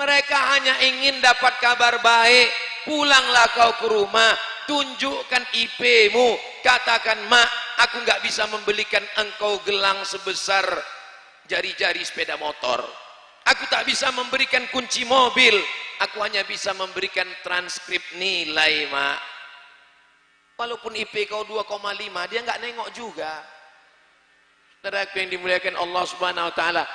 Mereka hanya ingin dapat kabar baik. Pulanglah kau ke rumah, tunjukkan IP-mu, katakan, mak, aku nggak bisa membelikan engkau gelang sebesar jari-jari sepeda motor. Aku tak bisa memberikan kunci mobil, aku hanya bisa memberikan transkrip nilai, mak. Walaupun IP kau 2,5, dia nggak nengok juga. Saudara yang dimuliakan Allah Subhanahu wa taala,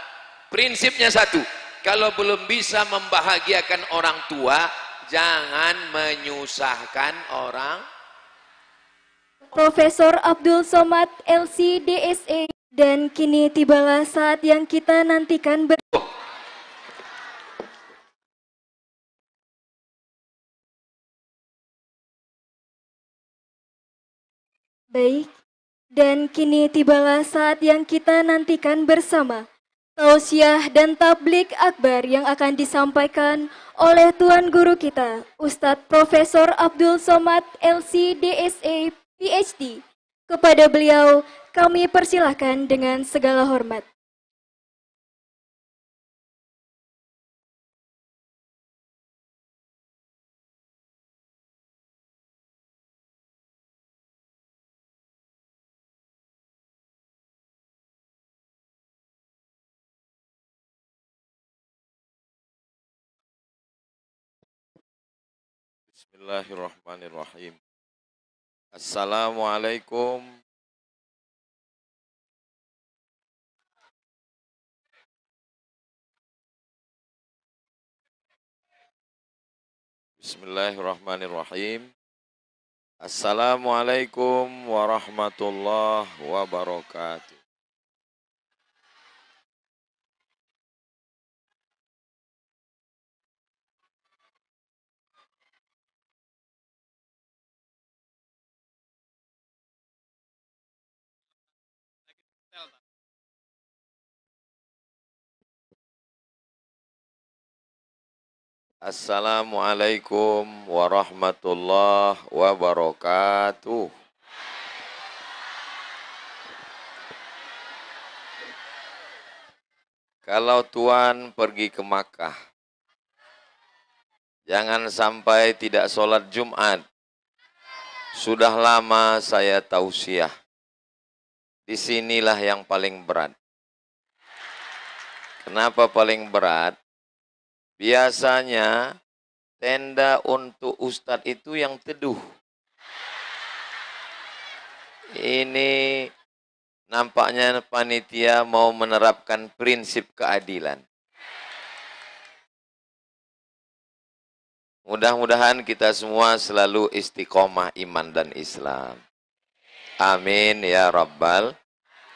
prinsipnya satu, kalau belum bisa membahagiakan orang tua, jangan menyusahkan orang. Profesor Abdul Somad LC-DSE, dan kini tibalah saat yang kita nantikan Baik, dan kini tibalah saat yang kita nantikan bersama. Tausiah dan tablik akbar yang akan disampaikan oleh Tuan Guru kita, Ustadz Profesor Abdul Somad LC-DSE PhD. Kepada beliau, kami persilahkan dengan segala hormat. Bismillahirrahmanirrahim. Assalamualaikum Bismillahirrahmanirrahim. Assalamualaikum warahmatullahi wabarakatuh. Assalamualaikum warahmatullahi wabarakatuh. Kalau Tuan pergi ke Makkah, jangan sampai tidak sholat Jumat. Sudah lama saya tausiah. Disinilah yang paling berat. Kenapa paling berat? Biasanya tenda untuk ustadz itu yang teduh. Ini nampaknya panitia mau menerapkan prinsip keadilan. Mudah-mudahan kita semua selalu istiqomah iman dan Islam. Amin ya rabbal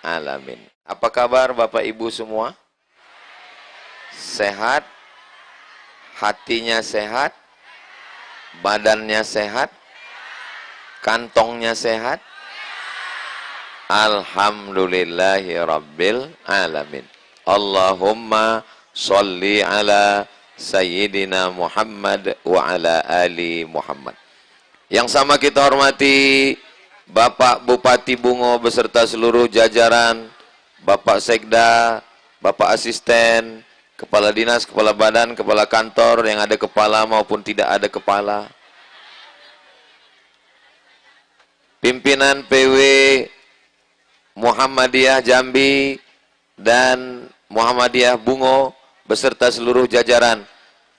alamin. Apa kabar Bapak Ibu semua? Sehat? Hatinya sehat, badannya sehat, kantongnya sehat. Alhamdulillahi rabbil alamin. Allahumma sholli ala Sayyidina Muhammad wa ala ali Muhammad. Yang sama kita hormati Bapak Bupati Bungo beserta seluruh jajaran, Bapak Sekda, Bapak Asisten, Kepala Dinas, Kepala Badan, Kepala Kantor yang ada kepala maupun tidak ada kepala. Pimpinan PW Muhammadiyah Jambi dan Muhammadiyah Bungo beserta seluruh jajaran.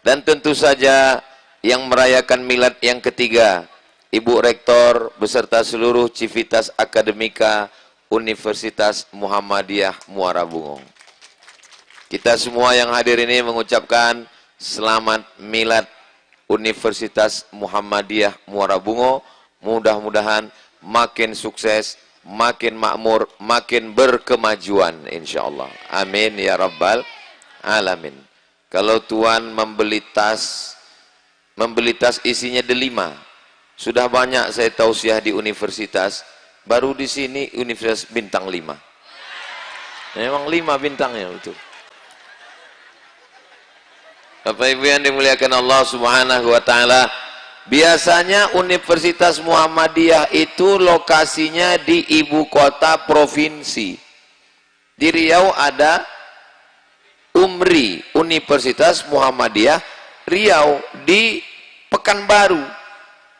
Dan tentu saja yang merayakan milad yang ketiga, Ibu Rektor beserta seluruh Civitas Akademika Universitas Muhammadiyah Muara Bungo. Kita semua yang hadir ini mengucapkan selamat milad Universitas Muhammadiyah Muara Bungo. Mudah-mudahan makin sukses, makin makmur, makin berkemajuan insyaallah. Amin ya rabbal alamin. Kalau Tuan membeli tas isinya delima. Sudah banyak saya tausiah di universitas, baru di sini Universitas bintang 5. Memang 5 bintangnya betul. Bapak Ibu yang dimuliakan Allah Subhanahu wa taala, biasanya Universitas Muhammadiyah itu lokasinya di ibu kota provinsi. Di Riau ada UMRI, Universitas Muhammadiyah Riau di Pekanbaru.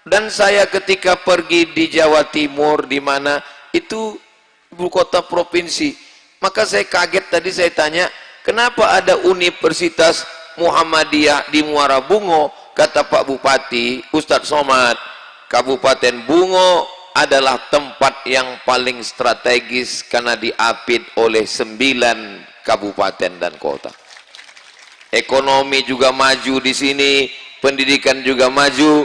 Dan saya ketika pergi di Jawa Timur, di mana itu ibu kota provinsi, maka saya kaget. Tadi saya tanya, kenapa ada Universitas Muhammadiyah di Muara Bungo? Kata Pak Bupati Ustadz Somad, Kabupaten Bungo adalah tempat yang paling strategis karena diapit oleh 9 kabupaten dan kota. Ekonomi juga maju di sini, pendidikan juga maju,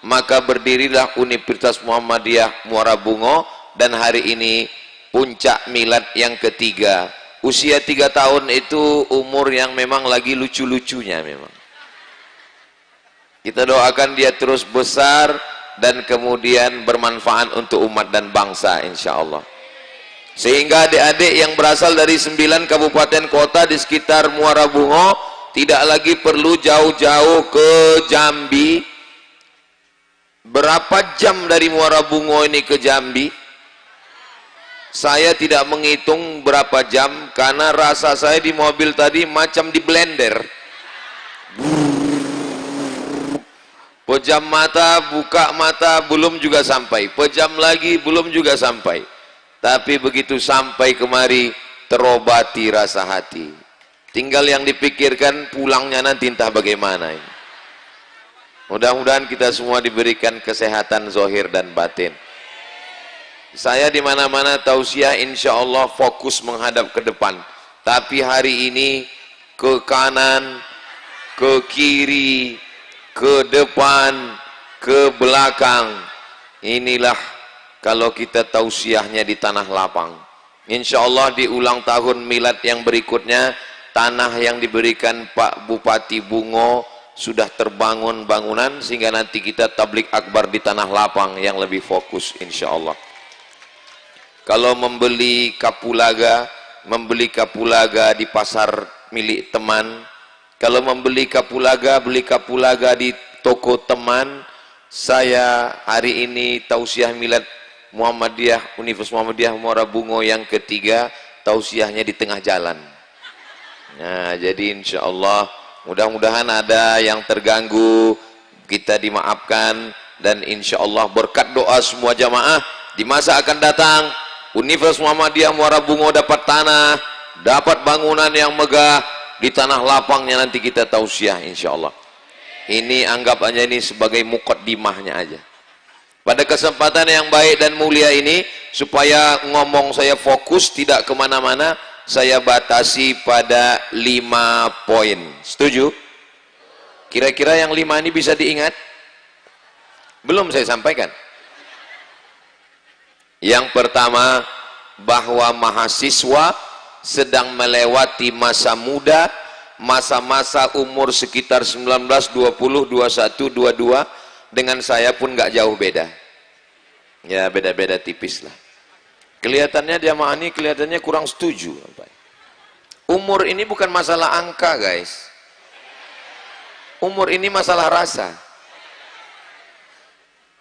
maka berdirilah Universitas Muhammadiyah Muara Bungo. Dan hari ini puncak milad yang ketiga. Usia 3 tahun itu umur yang memang lagi lucu-lucunya memang. Kita doakan dia terus besar dan kemudian bermanfaat untuk umat dan bangsa insya Allah. Sehingga adik-adik yang berasal dari 9 kabupaten kota di sekitar Muara Bungo tidak lagi perlu jauh-jauh ke Jambi. Berapa jam dari Muara Bungo ini ke Jambi? Saya tidak menghitung berapa jam karena rasa saya di mobil tadi macam di blender. Pejam mata, buka mata, belum juga sampai. Pejam lagi, belum juga sampai. Tapi begitu sampai kemari, terobati rasa hati. Tinggal yang dipikirkan pulangnya nanti entah bagaimana ini. Mudah-mudahan kita semua diberikan kesehatan zahir dan batin. Saya di mana-mana tausiah insya Allah fokus menghadap ke depan. Tapi hari ini ke kanan, ke kiri, ke depan, ke belakang. Inilah kalau kita tausiahnya di tanah lapang. Insya Allah di ulang tahun milad yang berikutnya, tanah yang diberikan Pak Bupati Bungo sudah terbangun bangunan sehingga nanti kita tablik akbar di tanah lapang yang lebih fokus insya Allah. Kalau membeli kapulaga di pasar milik teman. Kalau membeli kapulaga, beli kapulaga di toko teman. Saya hari ini tausiah milad Muhammadiyah, Universitas Muhammadiyah Muara Bungo yang ketiga, tausiahnya di tengah jalan. Nah, jadi insya Allah mudah-mudahan ada yang terganggu, kita dimaafkan, dan insya Allah berkat doa semua jamaah di masa akan datang, Universitas Muhammadiyah Muara Bungo dapat tanah, dapat bangunan yang megah, di tanah lapangnya nanti kita tausiah insya Allah. Ini anggap aja ini sebagai mukaddimahnya aja. Pada kesempatan yang baik dan mulia ini, supaya ngomong saya fokus tidak kemana-mana, saya batasi pada 5 poin. Setuju? Kira-kira yang 5 ini bisa diingat? Belum saya sampaikan. Yang pertama, bahwa mahasiswa sedang melewati masa muda, masa-masa umur sekitar 19, 20, 21, 22, dengan saya pun nggak jauh beda. Ya beda-beda tipis lah. Kelihatannya jamaah ini kelihatannya kurang setuju. Umur ini bukan masalah angka guys. Umur ini masalah rasa.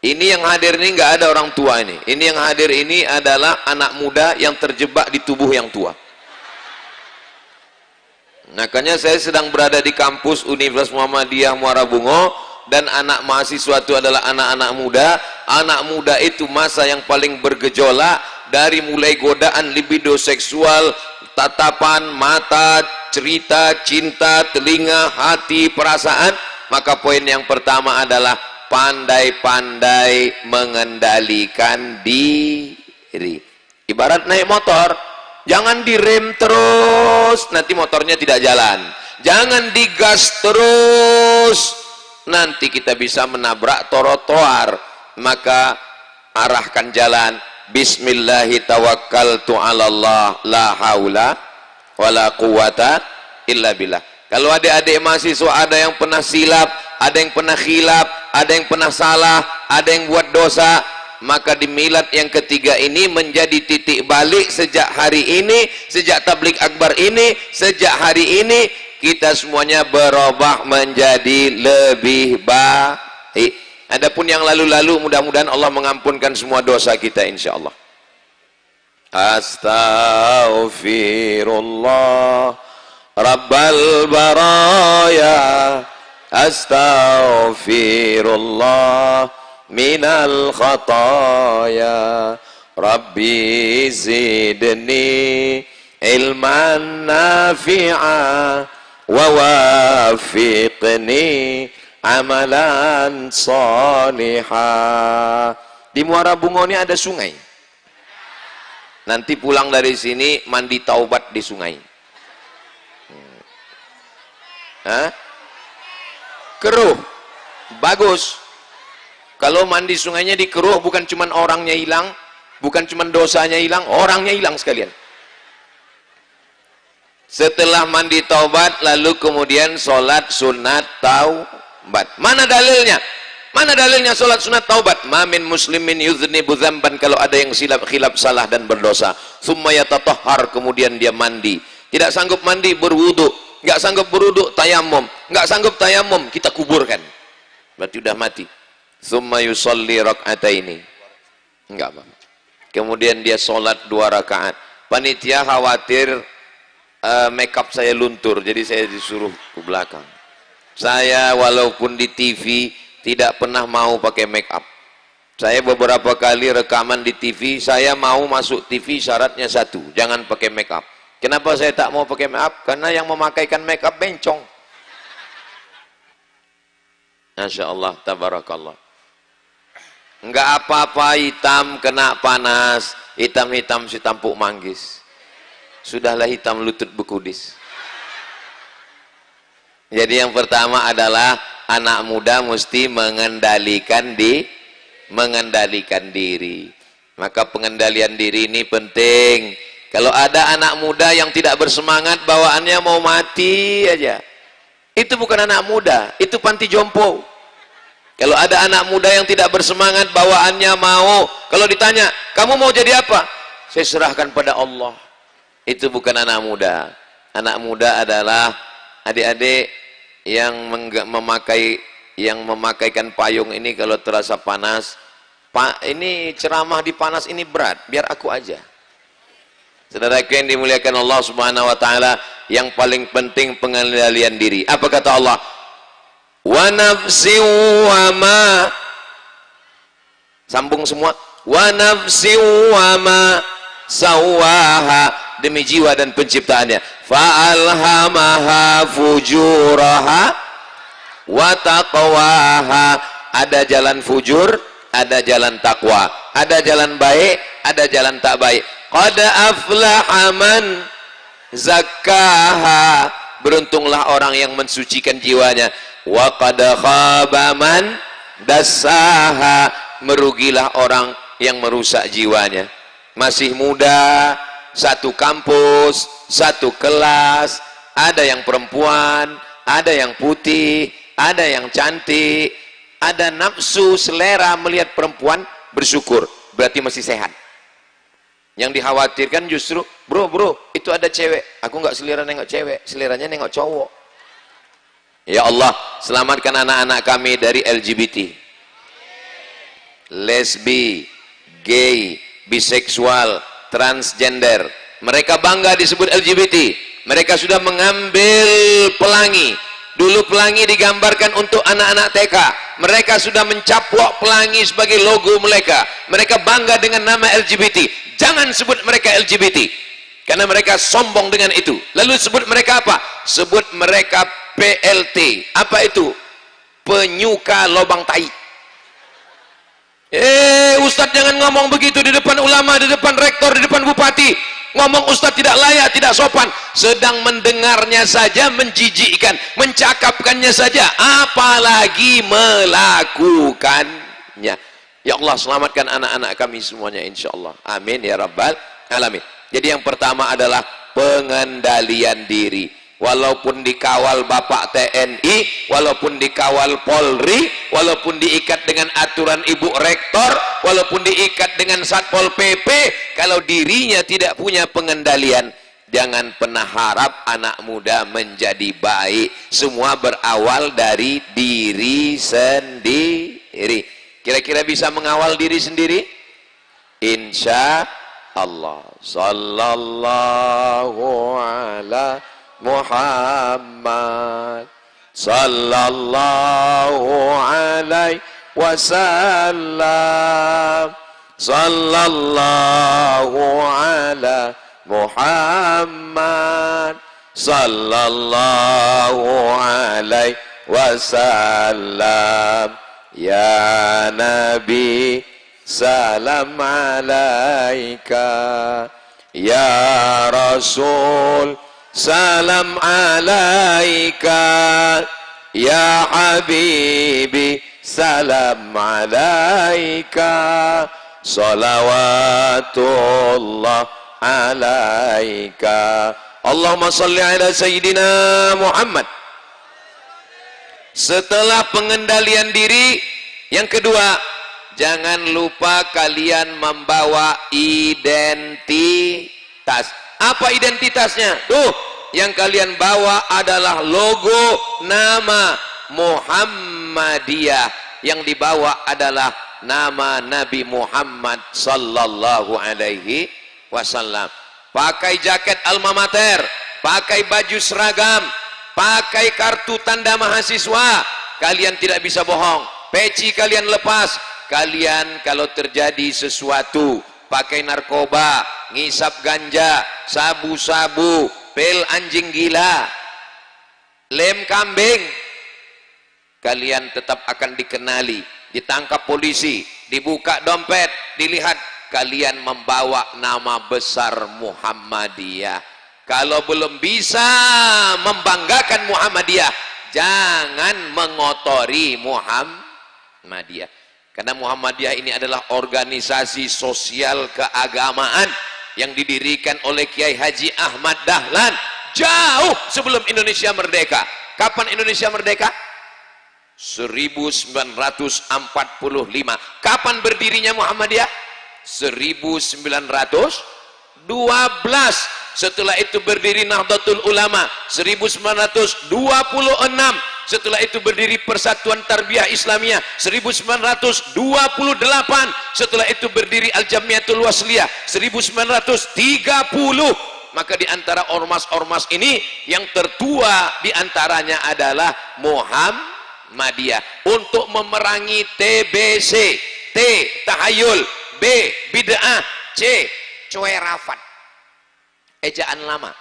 Ini yang hadir ini nggak ada orang tua ini. Ini yang hadir ini adalah anak muda yang terjebak di tubuh yang tua. Makanya saya sedang berada di kampus Universitas Muhammadiyah Muara Bungo, dan anak mahasiswa itu adalah anak-anak muda. Anak muda itu masa yang paling bergejolak, dari mulai godaan libido seksual, tatapan mata, cerita, cinta, telinga, hati, perasaan. Maka poin yang pertama adalah pandai-pandai mengendalikan diri. Ibarat naik motor, jangan direm terus, nanti motornya tidak jalan. Jangan digas terus, nanti kita bisa menabrak trotoar. Maka arahkan jalan. Bismillahi tawakkaltu 'alallah la haula wala quwata illa billah. Kalau adik-adik mahasiswa ada yang pernah silap, ada yang pernah khilaf, ada yang pernah salah, ada yang buat dosa, maka di milad yang ketiga ini menjadi titik balik. Sejak hari ini, sejak tablik akbar ini, sejak hari ini kita semuanya berubah menjadi lebih baik. Adapun yang lalu-lalu, mudah-mudahan Allah mengampunkan semua dosa kita insyaallah. Astaghfirullah Rabbal baraya, astaghfirullah minal khataya, Rabbi zidni ilman nafi'a wa wafiqni amalan salihah. Di Muara Bungo ini ada sungai. Nanti pulang dari sini mandi taubat di sungai. Hah? Keruh. Bagus. Kalau mandi sungainya dikeruh, bukan cuman orangnya hilang, bukan cuman dosanya hilang, orangnya hilang sekalian. Setelah mandi taubat, lalu kemudian sholat sunat taubat. Mana dalilnya? Mana dalilnya sholat sunat taubat? Mamin muslimin yudhnibu dzamban, kalau ada yang khilaf salah dan berdosa. Tsumma yatatahhar, kemudian dia mandi. Tidak sanggup mandi, berwudu. Enggak sanggup berwudu, tayamum. Enggak sanggup tayamum, kita kuburkan. Berarti udah mati. Tsumma yusalli rak'ataini. Enggak apa. Kemudian dia sholat 2 rakaat. Panitia khawatir makeup saya luntur, jadi saya disuruh ke belakang. Saya walaupun di TV tidak pernah mau pakai make up. Saya beberapa kali rekaman di TV, saya mau masuk TV syaratnya satu, jangan pakai make up. Kenapa saya tak mau pakai make up? Karena yang memakaikan make up bencong. Masya Allah, tabarakallah. Enggak apa-apa hitam kena panas, hitam-hitam si tampuk manggis. Sudahlah hitam lutut bekudis. Jadi yang pertama adalah anak muda mesti mengendalikan diri. Maka pengendalian diri ini penting. Kalau ada anak muda yang tidak bersemangat, bawaannya mau mati aja, itu bukan anak muda, itu panti jompo. Kalau ada anak muda yang tidak bersemangat, bawaannya mau, kalau ditanya, kamu mau jadi apa? Saya serahkan pada Allah. Itu bukan anak muda. Anak muda adalah adik-adik yang memakaikan payung ini kalau terasa panas. Pak, ini ceramah di panas ini berat, biar aku aja. Saudaraku yang dimuliakan Allah Subhanahu wa taala, yang paling penting pengendalian diri. Apa kata Allah? Wa nafsi wa ma, sambung semua, wa nafsi wa ma sawaha, demi jiwa dan penciptaannya. Fa'alhamaha fujuraha wa taqwaha. Ada jalan fujur, ada jalan takwa, ada jalan baik, ada jalan tak baik. Qad aflaha man zakkaha, beruntunglah orang yang mensucikan jiwanya. Wa qad khaba man dassaha, merugilah orang yang merusak jiwanya. Masih muda, satu kampus, satu kelas, ada yang perempuan, ada yang putih, ada yang cantik, ada nafsu selera melihat perempuan, bersyukur, berarti masih sehat. Yang dikhawatirkan justru, bro, itu ada cewek, aku nggak selera nengok cewek, seleranya nengok cowok. Ya Allah, selamatkan anak-anak kami dari LGBT, lesbi, gay, biseksual, transgender. Mereka bangga disebut LGBT. Mereka sudah mengambil pelangi. Dulu pelangi digambarkan untuk anak-anak TK. Mereka sudah mencaplok pelangi sebagai logo mereka. Mereka bangga dengan nama LGBT. Jangan sebut mereka LGBT, karena mereka sombong dengan itu. Lalu sebut mereka apa? Sebut mereka PLT. Apa itu? Penyuka lobang tai. Ustadz jangan ngomong begitu di depan ulama, di depan rektor, di depan bupati. Ngomong Ustadz tidak layak, tidak sopan. Sedang mendengarnya saja menjijikkan, mencakapkannya saja, apalagi melakukannya. Ya Allah, selamatkan anak-anak kami semuanya insyaallah. Amin ya rabbal alamin. Jadi yang pertama adalah pengendalian diri. Walaupun dikawal Bapak TNI, walaupun dikawal Polri, walaupun diikat dengan aturan Ibu Rektor, walaupun diikat dengan Satpol PP, kalau dirinya tidak punya pengendalian, jangan pernah harap anak muda menjadi baik. Semua berawal dari diri sendiri. Kira-kira bisa mengawal diri sendiri? Insya Allah. Sallallahu ala Muhammad sallallahu alaihi wasallam. Sallallahu ala Muhammad sallallahu alaihi wasallam. Ya Nabi salam alaika, ya Rasul salam alaika, ya Habibi salam alaika, salawatullah alaika. Allahumma salli ala Sayyidina Muhammad. Setelah pengendalian diri, yang kedua, jangan lupa kalian membawa identitas. Apa identitasnya? Tuh, yang kalian bawa adalah logo nama Muhammadiyah. Yang dibawa adalah nama Nabi Muhammad sallallahu alaihi wasallam. Pakai jaket alma mater, pakai baju seragam, pakai kartu tanda mahasiswa. Kalian tidak bisa bohong. Peci kalian lepas. Kalian kalau terjadi sesuatu, pakai narkoba, ngisap ganja, sabu-sabu, pil anjing gila, lem kambing, kalian tetap akan dikenali, ditangkap polisi, dibuka dompet, dilihat kalian membawa nama besar Muhammadiyah. Kalau belum bisa membanggakan Muhammadiyah, jangan mengotori Muhammadiyah. Karena Muhammadiyah ini adalah organisasi sosial keagamaan yang didirikan oleh Kiai Haji Ahmad Dahlan jauh sebelum Indonesia merdeka. Kapan Indonesia merdeka? 1945. Kapan berdirinya Muhammadiyah? 1912. Setelah itu berdiri Nahdlatul Ulama 1926. Setelah itu berdiri Persatuan Tarbiyah Islamiyah 1928. Setelah itu berdiri Al-Jamiatul Wasliyah 1930. Maka di antara ormas-ormas ini yang tertua di antaranya adalah Muhammadiyah. Untuk memerangi TBC, T tahayul, B bid'ah, C cuerafat, ejaan lama,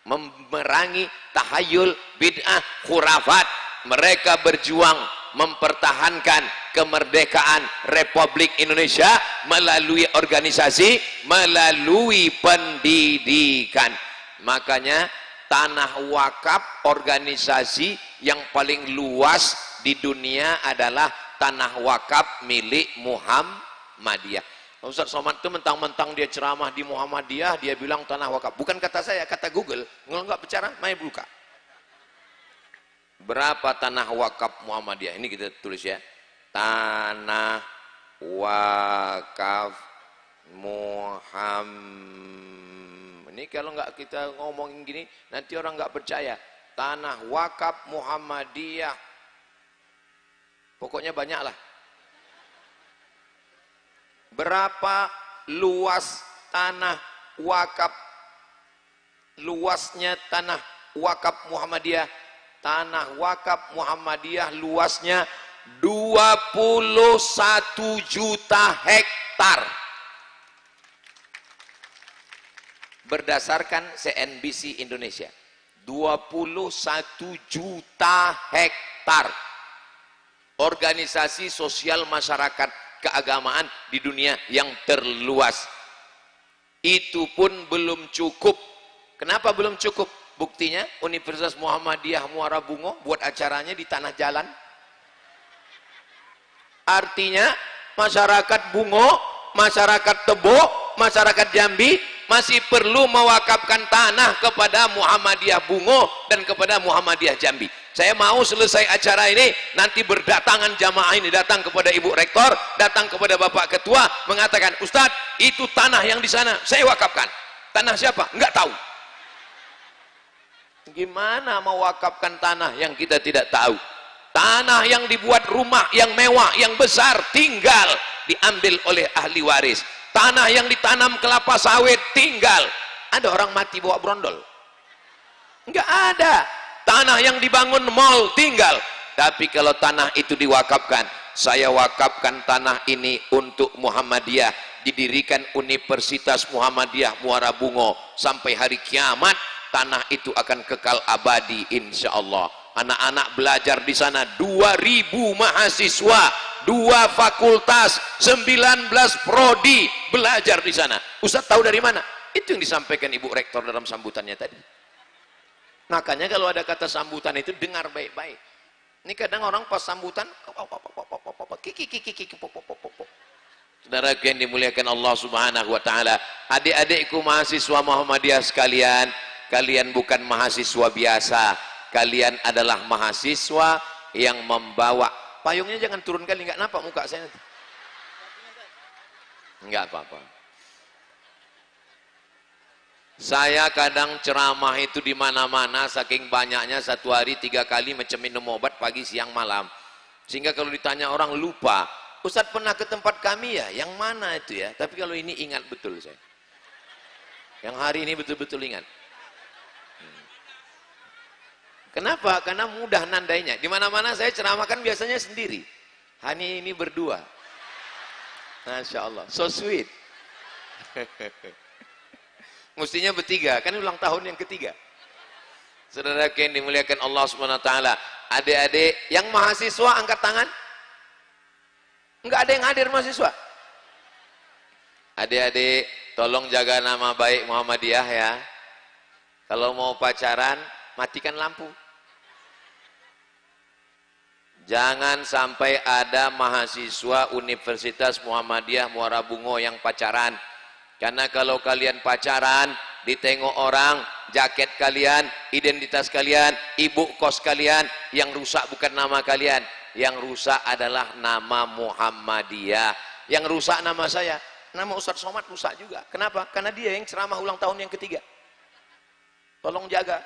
memerangi tahayul, bid'ah, khurafat. Mereka berjuang mempertahankan kemerdekaan Republik Indonesia melalui organisasi, melalui pendidikan. Makanya tanah wakaf, organisasi yang paling luas di dunia adalah tanah wakaf milik Muhammadiyah. Ustaz Somad itu mentang-mentang dia ceramah di Muhammadiyah, dia bilang tanah wakaf. Bukan kata saya, kata Google. Kalau nggak bicara, main buka. Berapa tanah wakaf Muhammadiyah? Ini kita tulis ya. Tanah wakaf Muhammad. Ini kalau nggak kita ngomongin gini, nanti orang nggak percaya. Tanah wakaf Muhammadiyah. Pokoknya banyak lah. Berapa luas tanah wakaf? Luasnya tanah wakaf Muhammadiyah. Tanah wakaf Muhammadiyah luasnya 21 juta hektar. Berdasarkan CNBC Indonesia. 21 juta hektar. Organisasi sosial masyarakat keagamaan di dunia yang terluas. Itu pun belum cukup. Kenapa belum cukup? Buktinya Universitas Muhammadiyah Muara Bungo buat acaranya di tanah jalan. Artinya masyarakat Bungo, masyarakat Tebo, masyarakat Jambi masih perlu mewakafkan tanah kepada Muhammadiyah Bungo dan kepada Muhammadiyah Jambi. Saya mau selesai acara ini, nanti berdatangan jamaah ini datang kepada Ibu Rektor, datang kepada Bapak Ketua, mengatakan, Ustadz, itu tanah yang di sana, saya wakafkan. Tanah siapa? Enggak tahu. Gimana mewakafkan tanah yang kita tidak tahu? Tanah yang dibuat rumah, yang mewah, yang besar, tinggal, diambil oleh ahli waris. Tanah yang ditanam kelapa sawit, tinggal. Ada orang mati bawa brondol. Enggak ada. Tanah yang dibangun mall tinggal. Tapi kalau tanah itu diwakafkan, saya wakafkan tanah ini untuk Muhammadiyah, didirikan Universitas Muhammadiyah Muara Bungo, sampai hari kiamat tanah itu akan kekal abadi insyaallah. Anak-anak belajar di sana 2000 mahasiswa, 2 fakultas, 19 prodi belajar di sana. Ustaz tahu dari mana? Itu yang disampaikan Ibu Rektor dalam sambutannya tadi. Makanya kalau ada kata sambutan itu dengar baik-baik. Ini kadang orang pas sambutan saudara yang dimuliakan Allah Subhanahu wa taala, adik-adikku mahasiswa Muhammadiyah sekalian, kalian bukan mahasiswa biasa, kalian adalah mahasiswa yang membawa. Payungnya jangan turun kali, enggak nampak muka saya nanti. Enggak apa-apa. Saya kadang ceramah itu di mana-mana, saking banyaknya satu hari 3 kali macam minum obat pagi, siang, malam. Sehingga kalau ditanya orang lupa, Ustadz pernah ke tempat kami ya? Yang mana itu ya? Tapi kalau ini ingat betul saya. Yang hari ini betul-betul ingat. Kenapa? Karena mudah nandainya. Di mana-mana saya ceramahkan biasanya sendiri. Hani ini berdua. Masya Allah, so sweet. Mestinya bertiga, kan ulang tahun yang ketiga. Saudara yang dimuliakan Allah Subhanahu wa taala, adik-adik yang mahasiswa angkat tangan. Enggak ada yang hadir mahasiswa. Adik-adik, tolong jaga nama baik Muhammadiyah ya. Kalau mau pacaran, matikan lampu. Jangan sampai ada mahasiswa Universitas Muhammadiyah Muara Bungo yang pacaran. Karena kalau kalian pacaran, ditengok orang, jaket kalian, identitas kalian, ibu kos kalian, yang rusak bukan nama kalian, yang rusak adalah nama Muhammadiyah. Yang rusak nama saya, nama Ustadz Somad rusak juga. Kenapa? Karena dia yang ceramah ulang tahun yang ketiga. Tolong jaga.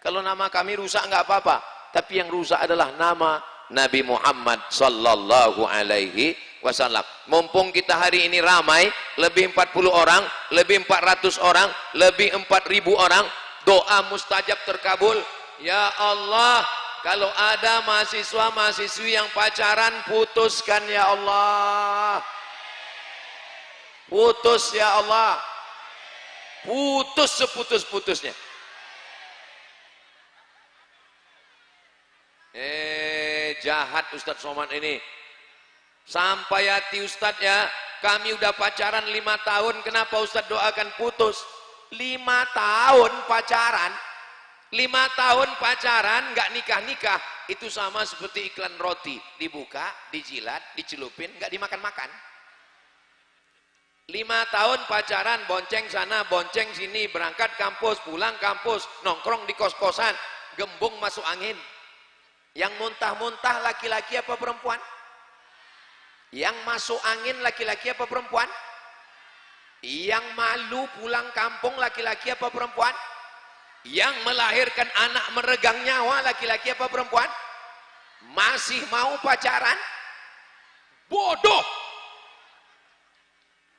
Kalau nama kami rusak nggak apa-apa, tapi yang rusak adalah nama Nabi Muhammad sallallahu alaihi wasallam. Mumpung kita hari ini ramai, lebih 40 orang, lebih 400 orang, lebih 4000 orang, doa mustajab terkabul. Ya Allah, kalau ada mahasiswa-mahasiswi yang pacaran, putuskan ya Allah. Putus ya Allah. Putus seputus-putusnya. Jahat Ustadz Somad ini. Sampai hati Ustadz ya, kami udah pacaran 5 tahun, kenapa Ustadz doakan putus? 5 tahun pacaran, 5 tahun pacaran, nggak nikah-nikah, itu sama seperti iklan roti, dibuka, dijilat, dicelupin, nggak dimakan-makan. 5 tahun pacaran, bonceng sana, bonceng sini, berangkat kampus, pulang kampus, nongkrong di kos-kosan, gembung masuk angin. Yang muntah-muntah laki-laki apa perempuan? Yang masuk angin laki-laki apa perempuan? Yang malu pulang kampung laki-laki apa perempuan? Yang melahirkan anak meregang nyawa laki-laki apa perempuan? Masih mau pacaran? Bodoh!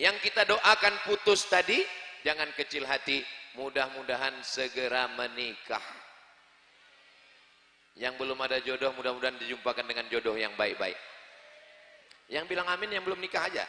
Yang kita doakan putus tadi, jangan kecil hati, mudah-mudahan segera menikah. Yang belum ada jodoh, mudah-mudahan dijumpakan dengan jodoh yang baik-baik. Yang bilang amin yang belum nikah aja.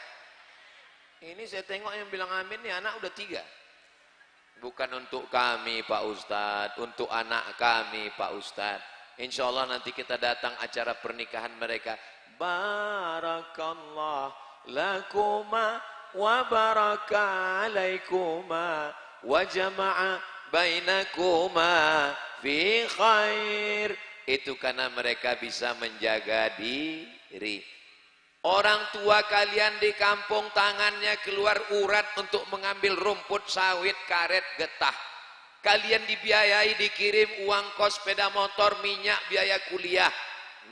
Ini saya tengok yang bilang amin nih anak udah 3. Bukan untuk kami Pak Ustadz, untuk anak kami Pak Ustadz. Insya Allah nanti kita datang acara pernikahan mereka. Barakallah lakuma wa baraka alaikuma wa jama'a bainakuma fi khair. Itu karena mereka bisa menjaga diri. Orang tua kalian di kampung tangannya keluar urat untuk mengambil rumput sawit, karet, getah. Kalian dibiayai, dikirim uang kos sepeda motor, minyak, biaya kuliah.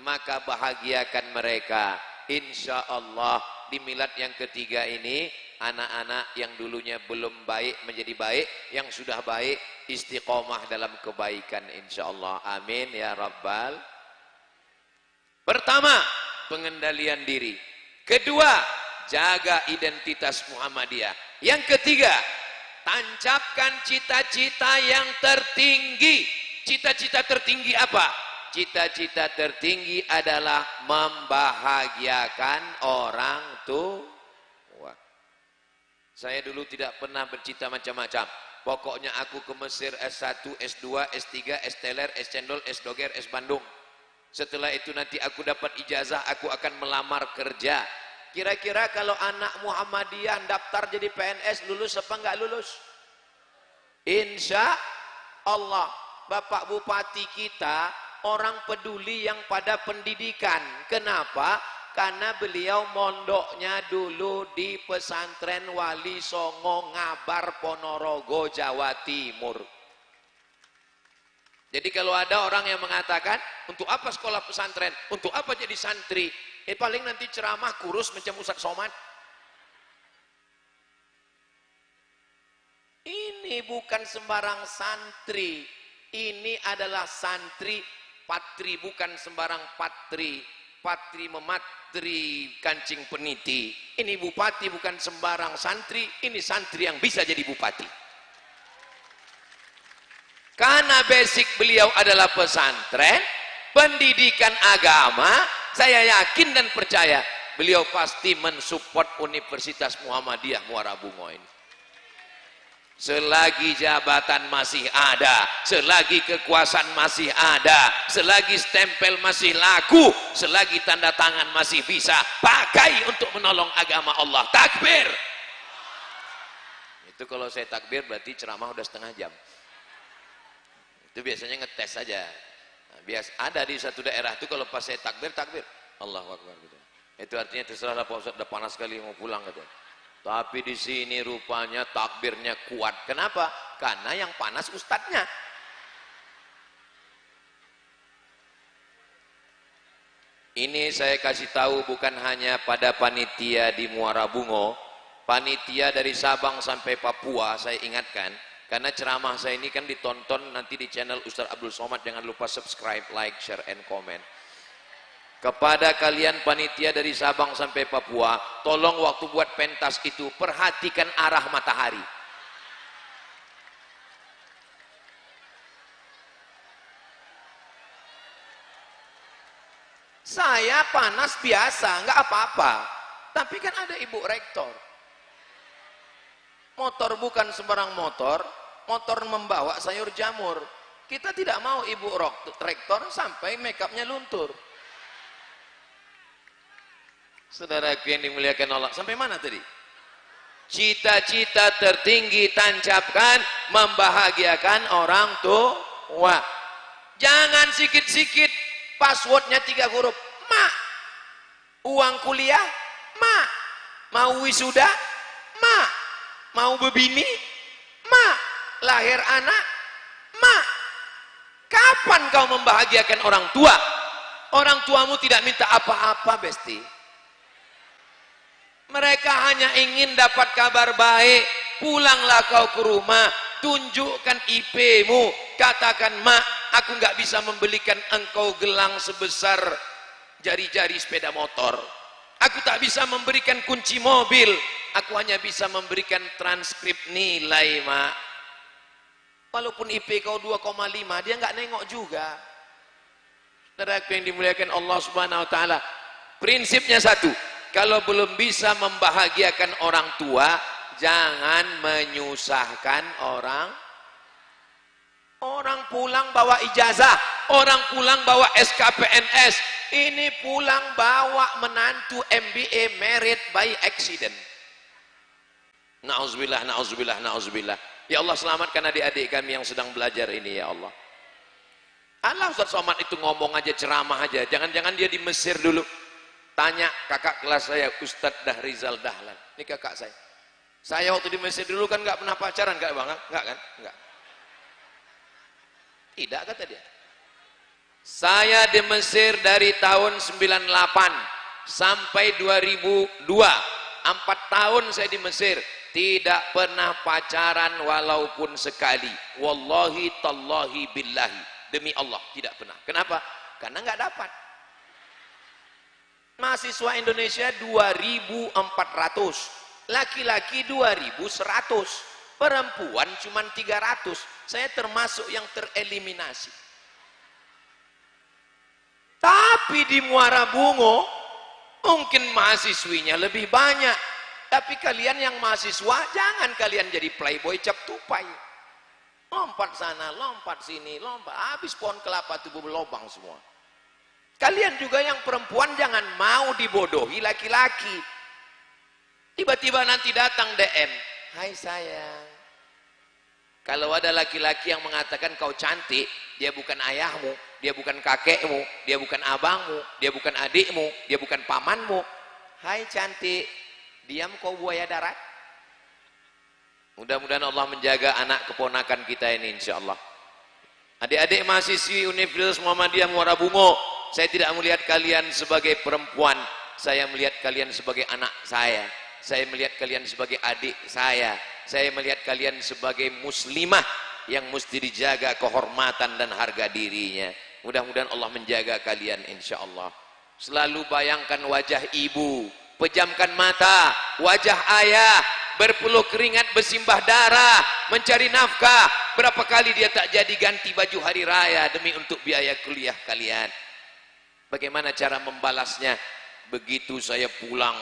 Maka bahagiakan mereka. Insya Allah di milad yang ketiga ini, anak-anak yang dulunya belum baik menjadi baik, yang sudah baik istiqomah dalam kebaikan insya Allah. Amin ya Rabbal. Pertama, pengendalian diri. Kedua, jaga identitas Muhammadiyah. Yang ketiga, tancapkan cita-cita yang tertinggi cita-cita tertinggi apa? Cita-cita tertinggi adalah membahagiakan orang tua. Saya dulu tidak pernah bercita macam-macam. Pokoknya aku ke Mesir S1, S2, S3, S teler, S cendol, S doger, S Bandung. Setelah itu nanti aku dapat ijazah, aku akan melamar kerja. Kira-kira kalau anak Muhammadiyah daftar jadi PNS, lulus apa enggak lulus? Insya Allah. Bapak Bupati kita orang peduli yang pada pendidikan. Kenapa? Karena beliau mondoknya dulu di pesantren Wali Songo Ngabar Ponorogo Jawa Timur. Jadi kalau ada orang yang mengatakan untuk apa sekolah pesantren, untuk apa jadi santri, paling nanti ceramah kurus macam Ustaz Somad. Ini bukan sembarang santri, ini adalah santri patri, bukan sembarang patri. Patri mematri kancing peniti. Ini bupati bukan sembarang santri, ini santri yang bisa jadi bupati. Karena basic beliau adalah pesantren, pendidikan agama, saya yakin dan percaya beliau pasti mensupport Universitas Muhammadiyah Muara Bungo ini. Selagi jabatan masih ada, selagi kekuasaan masih ada, selagi stempel masih laku, selagi tanda tangan masih bisa pakai untuk menolong agama Allah. Takbir. Itu kalau saya takbir berarti ceramah udah setengah jam. Itu biasanya ngetes saja. Nah, biasa ada di satu daerah itu kalau pas saya takbir, Allahu Akbar gitu. Itu artinya terserahlah Pak Ustaz, udah panas sekali mau pulang gitu. Tapi di sini rupanya takbirnya kuat. Kenapa? Karena yang panas ustadznya. Ini saya kasih tahu bukan hanya pada panitia di Muara Bungo, panitia dari Sabang sampai Papua saya ingatkan. Karena ceramah saya ini kan ditonton nanti di channel Ustaz Abdul Somad. Jangan lupa subscribe, like, share, and comment. Kepada kalian panitia dari Sabang sampai Papua, tolong waktu buat pentas itu perhatikan arah matahari. Saya panas biasa, nggak apa-apa. Tapi kan ada ibu rektor. Motor bukan sembarang motor, motor membawa sayur jamur. Kita tidak mau ibu rektor sampai makeupnya luntur. Saudaraku yang dimuliakan Allah, sampai mana tadi? Cita-cita tertinggi tancapkan membahagiakan orang tua. Jangan sikit-sikit passwordnya 3 huruf. Ma. Uang kuliah? Ma. Mau wisuda? Ma. Mau bebini? Ma. Lahir anak? Ma. Kapan kau membahagiakan orang tua? Orang tuamu tidak minta apa-apa, Besti. Mereka hanya ingin dapat kabar baik. Pulanglah kau ke rumah, tunjukkan IP-mu, katakan, "Mak, aku nggak bisa membelikan engkau gelang sebesar jari-jari sepeda motor. Aku tak bisa memberikan kunci mobil. Aku hanya bisa memberikan transkrip nilai, Mak." Walaupun IP kau 2,5, dia nggak nengok juga. Saudaraku yang dimuliakan Allah Subhanahu wa taala, prinsipnya satu. Kalau belum bisa membahagiakan orang tua, jangan menyusahkan orang. Orang pulang bawa ijazah, orang pulang bawa SKPNS, ini pulang bawa menantu MBA married by accident. Na'udzubillah, na'udzubillah, na'udzubillah. Ya Allah, selamatkan adik-adik kami yang sedang belajar ini, ya Allah. Allah, Ustaz Somad itu ngomong aja, ceramah aja. Jangan-jangan dia di Mesir dulu. Tanya kakak kelas saya, Ustadz Dahrizal Dahlan. Ini kakak saya. Saya waktu di Mesir dulu kan nggak pernah pacaran, nggak bang? Nggak kan? Nggak. Tidak, kata dia. Saya di Mesir dari tahun 98 sampai 2002. 4 tahun saya di Mesir. Tidak pernah pacaran walaupun sekali. Wallahi tallahi billahi. Demi Allah, tidak pernah. Kenapa? Karena nggak dapat. Mahasiswa Indonesia 2.400, laki-laki 2.100, perempuan cuma 300. saya termasuk yang tereliminasi. Tapi di Muara Bungo mungkin mahasiswinya lebih banyak. Tapi kalian yang mahasiswa, jangan kalian jadi playboy cap tupai. Lompat sana, lompat sini, lompat. Habis pohon kelapa tubuh berlobang semua. Kalian juga yang perempuan jangan mau dibodohi laki-laki. Tiba-tiba nanti datang DM. Hai sayang. Kalau ada laki-laki yang mengatakan kau cantik, dia bukan ayahmu, dia bukan kakekmu, dia bukan abangmu, dia bukan adikmu, dia bukan pamanmu. Hai cantik, diam kau buaya darat. Mudah-mudahan Allah menjaga anak keponakan kita ini insyaallah. Adik-adik mahasiswi Universitas Muhammadiyah Muara Bungo, saya tidak melihat kalian sebagai perempuan, saya melihat kalian sebagai anak saya melihat kalian sebagai adik saya melihat kalian sebagai muslimah yang mesti dijaga kehormatan dan harga dirinya. Mudah-mudahan Allah menjaga kalian insyaallah. Selalu bayangkan wajah ibu, pejamkan mata, wajah ayah, berpeluh keringat, bersimbah darah, mencari nafkah. Berapa kali dia tak jadi ganti baju hari raya demi untuk biaya kuliah kalian. Bagaimana cara membalasnya? Begitu saya pulang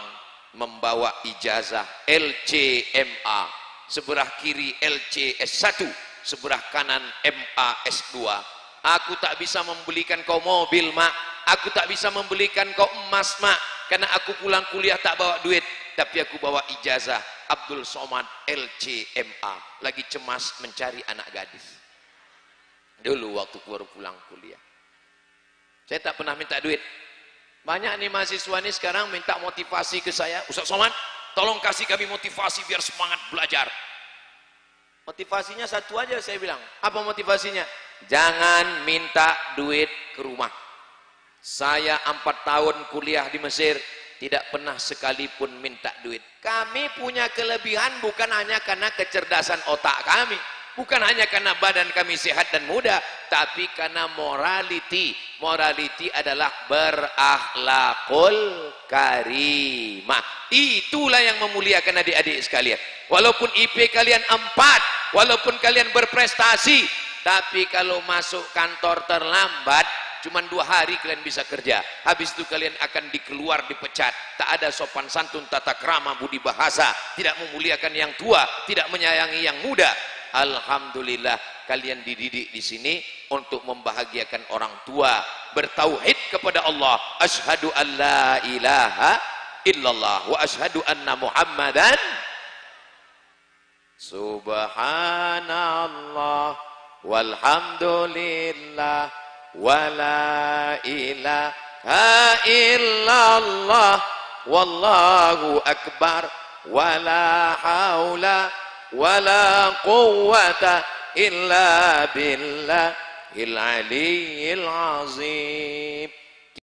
membawa ijazah LCMA, sebelah kiri LC S1, sebelah kanan MA S2. Aku tak bisa membelikan kau mobil, mak. Aku tak bisa membelikan kau emas, mak, karena aku pulang kuliah tak bawa duit. Tapi aku bawa ijazah Abdul Somad LCMA. Lagi cemas mencari anak gadis. Dulu waktu baru pulang kuliah, saya tak pernah minta duit. Banyak nih mahasiswa nih sekarang minta motivasi ke saya. Ustaz Somad, tolong kasih kami motivasi biar semangat belajar. Motivasinya satu aja saya bilang. Apa motivasinya? Jangan minta duit ke rumah. Saya 4 tahun kuliah di Mesir, tidak pernah sekalipun minta duit. Kami punya kelebihan bukan hanya karena kecerdasan otak kami, bukan hanya karena badan kami sehat dan muda, tapi karena morality. Morality adalah berakhlakul karimah. Itulah yang memuliakan adik-adik sekalian. Walaupun IP kalian 4, walaupun kalian berprestasi, tapi kalau masuk kantor terlambat, cuman 2 hari kalian bisa kerja. Habis itu kalian akan dikeluar, dipecat. Tak ada sopan santun, tata krama, budi bahasa. Tidak memuliakan yang tua, tidak menyayangi yang muda. Alhamdulillah kalian dididik di sini untuk membahagiakan orang tua, bertauhid kepada Allah. Asyhadu an la ilaha illallah wa asyhadu anna Muhammadan. Subhanallah walhamdulillah wala ilaha illallah wallahu akbar wala haula wala quwwata illa billahil aliyyil azim.